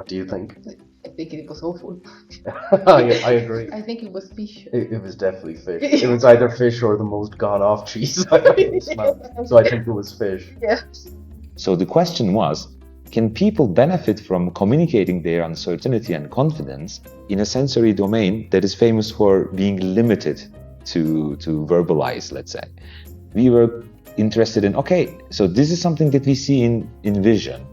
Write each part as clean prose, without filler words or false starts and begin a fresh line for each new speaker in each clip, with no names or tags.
What do you think?
I think it was awful.
I agree.
I think it was fish.
It was definitely fish. It was either fish or the most gone-off cheese I've ever smelled. So I think it was fish.
Yeah.
So the question was, can people benefit from communicating their uncertainty and confidence in a sensory domain that is famous for being limited to verbalize, let's say? We were interested in, okay, so this is something that we see in vision.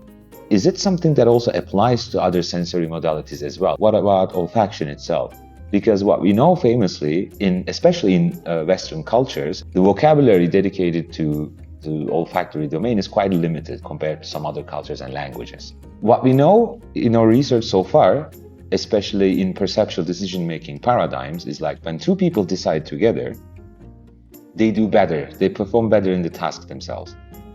Is it something that also applies to other sensory modalities as well? What about olfaction itself? Because what we know famously, especially in Western cultures, the vocabulary dedicated to the olfactory domain is quite limited compared to some other cultures and languages. What we know in our research so far, especially in perceptual decision-making paradigms, is like when two people decide together, they do better, they perform better in the task themselves.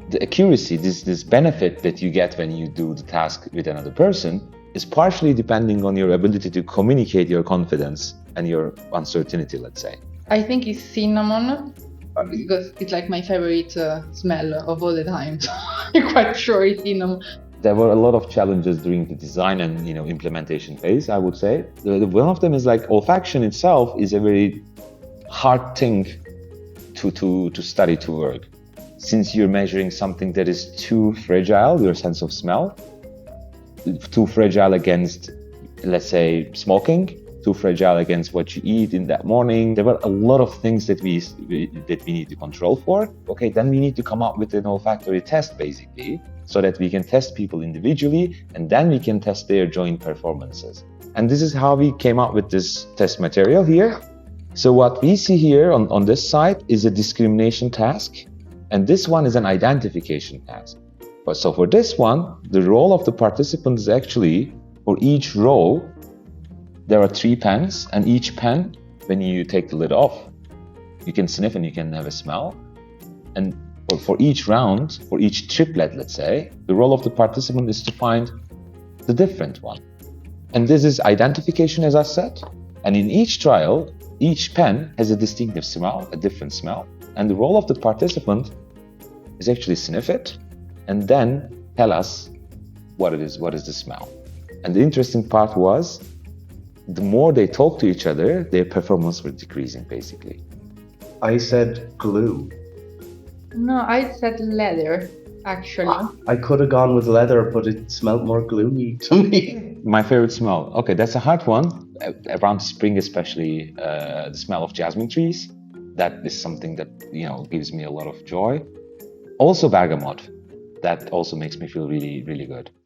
The accuracy, this benefit that you get when you do the task with another person, is partially depending on your ability to communicate your confidence and your uncertainty, let's say.
I think it's cinnamon, because it's like my favorite smell of all the time. I'm quite sure it's cinnamon.
There were a lot of challenges during the design and implementation phase, I would say. One of them is like olfaction itself is a very hard thing to study, to work. Since you're measuring something that is too fragile, your sense of smell, too fragile against, let's say, smoking, too fragile against what you eat in that morning. There were a lot of things that we need to control for. Okay, then we need to come up with an olfactory test, basically, so that we can test people individually, and then we can test their joint performances. And this is how we came up with this test material here. So what we see here on this side is a discrimination task, and this one is an identification task. So for this one, the role of the participant is actually, for each row, there are 3 pens, and each pen, when you take the lid off, you can sniff and you can have a smell. And for each round, for each triplet, let's say, the role of the participant is to find the different one. And this is identification, as I said. And in each trial, each pen has a distinctive smell, a different smell. And the role of the participant is actually sniff it and then tell us what it is, what is the smell. And the interesting part was, the more they talk to each other, their performance was decreasing, basically.
I said glue.
No, I said leather, actually.
I could have gone with leather, but it smelled more gluey to me.
My favorite smell. Okay, that's a hard one. Around spring, especially, the smell of jasmine trees. That is something that, gives me a lot of joy. Also bergamot. That also makes me feel really, really good.